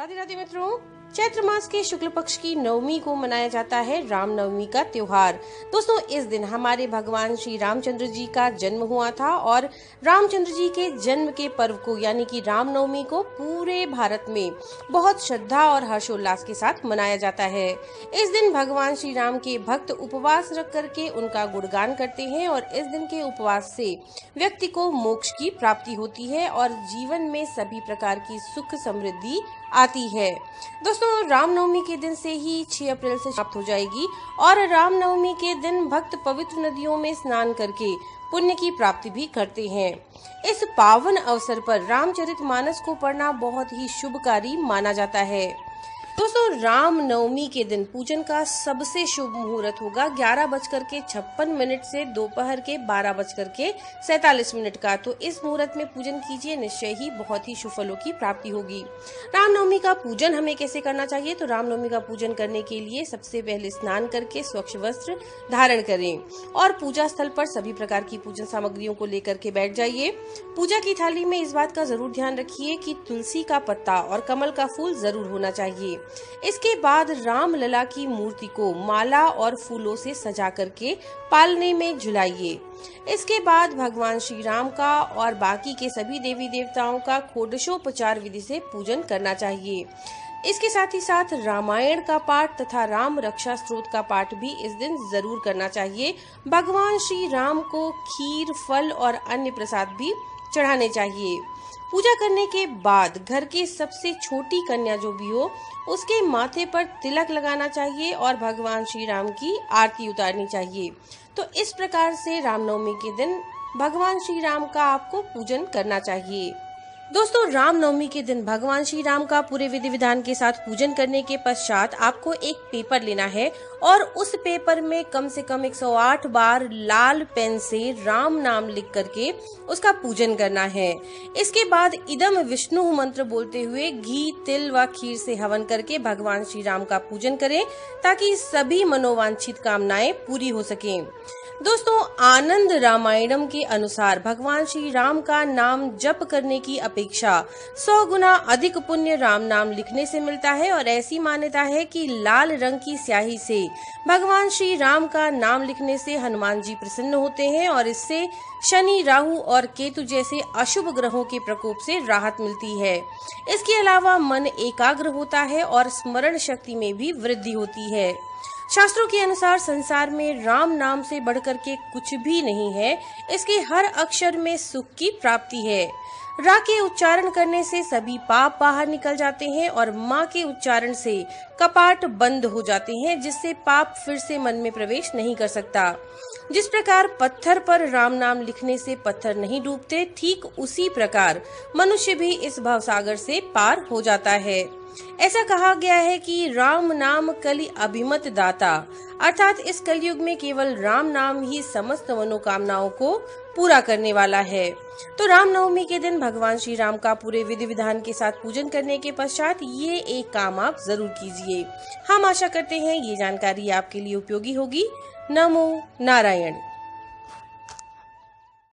राधे राधे मित्रों, चैत्र मास के शुक्ल पक्ष की नवमी को मनाया जाता है राम नवमी का त्योहार। दोस्तों, इस दिन हमारे भगवान श्री रामचंद्र जी का जन्म हुआ था और रामचंद्र जी के जन्म के पर्व को यानी कि राम नवमी को पूरे भारत में बहुत श्रद्धा और हर्षोल्लास के साथ मनाया जाता है। इस दिन भगवान श्री राम के भक्त उपवास रख करके उनका गुणगान करते हैं और इस दिन के उपवास से व्यक्ति को मोक्ष की प्राप्ति होती है और जीवन में सभी प्रकार की सुख समृद्धि आती है। दोस्तों, रामनवमी के दिन से ही 6 अप्रैल से समाप्त हो जाएगी और रामनवमी के दिन भक्त पवित्र नदियों में स्नान करके पुण्य की प्राप्ति भी करते हैं। इस पावन अवसर पर रामचरितमानस को पढ़ना बहुत ही शुभकारी माना जाता है। दोस्तों, राम नवमी के दिन पूजन का सबसे शुभ मुहूर्त होगा 11:56 से दोपहर के 12:47 का। तो इस मुहूर्त में पूजन कीजिए, निश्चय ही बहुत ही शुभ फलों की प्राप्ति होगी। रामनवमी का पूजन हमें कैसे करना चाहिए? तो रामनवमी का पूजन करने के लिए सबसे पहले स्नान करके स्वच्छ वस्त्र धारण करें और पूजा स्थल पर सभी प्रकार की पूजन सामग्रियों को लेकर के बैठ जाइए। पूजा की थाली में इस बात का जरूर ध्यान रखिए कि तुलसी का पत्ता और कमल का फूल जरूर होना चाहिए। इसके बाद राम लला की मूर्ति को माला और फूलों से सजा करके पालने में झुलाइए। इसके बाद भगवान श्री राम का और बाकी के सभी देवी देवताओं का षोडशोपचार विधि से पूजन करना चाहिए। इसके साथ ही साथ रामायण का पाठ तथा राम रक्षा स्तोत्र का पाठ भी इस दिन जरूर करना चाहिए। भगवान श्री राम को खीर, फल और अन्य प्रसाद भी चढ़ाने चाहिए। पूजा करने के बाद घर के सबसे छोटी कन्या जो भी हो उसके माथे पर तिलक लगाना चाहिए और भगवान श्री राम की आरती उतारनी चाहिए। तो इस प्रकार से रामनवमी के दिन भगवान श्री राम का आपको पूजन करना चाहिए। दोस्तों, रामनवमी के दिन भगवान श्री राम का पूरे विधि विधान के साथ पूजन करने के पश्चात आपको एक पेपर लेना है और उस पेपर में कम से कम 108 बार लाल पेन से राम नाम लिख करके उसका पूजन करना है। इसके बाद इदम विष्णु मंत्र बोलते हुए घी, तिल व खीर से हवन करके भगवान श्री राम का पूजन करें ताकि सभी मनोवांछित कामनाएं पूरी हो सकें। दोस्तों, आनंद रामायणम के अनुसार भगवान श्री राम का नाम जप करने की अपेक्षा 100 गुना अधिक पुण्य राम नाम लिखने से मिलता है और ऐसी मान्यता है कि लाल रंग की स्याही से भगवान श्री राम का नाम लिखने से हनुमान जी प्रसन्न होते हैं और इससे शनि, राहु और केतु जैसे अशुभ ग्रहों के प्रकोप से राहत मिलती है। इसके अलावा मन एकाग्र होता है और स्मरण शक्ति में भी वृद्धि होती है। शास्त्रों के अनुसार संसार में राम नाम से बढ़कर के कुछ भी नहीं है। इसके हर अक्षर में सुख की प्राप्ति है। रा के उच्चारण करने से सभी पाप बाहर निकल जाते हैं और माँ के उच्चारण से कपाट बंद हो जाते हैं, जिससे पाप फिर से मन में प्रवेश नहीं कर सकता। जिस प्रकार पत्थर पर राम नाम लिखने से पत्थर नहीं डूबते, ठीक उसी प्रकार मनुष्य भी इस भवसागर से पार हो जाता है। ऐसा कहा गया है कि राम नाम कलि अभिमत दाता, अर्थात इस कलयुग में केवल राम नाम ही समस्त मनोकामनाओं को पूरा करने वाला है। तो रामनवमी के दिन भगवान श्री राम का पूरे विधि विधान के साथ पूजन करने के पश्चात ये एक काम आप जरूर कीजिए। हम आशा करते हैं ये जानकारी आपके लिए उपयोगी होगी। नमो नारायण।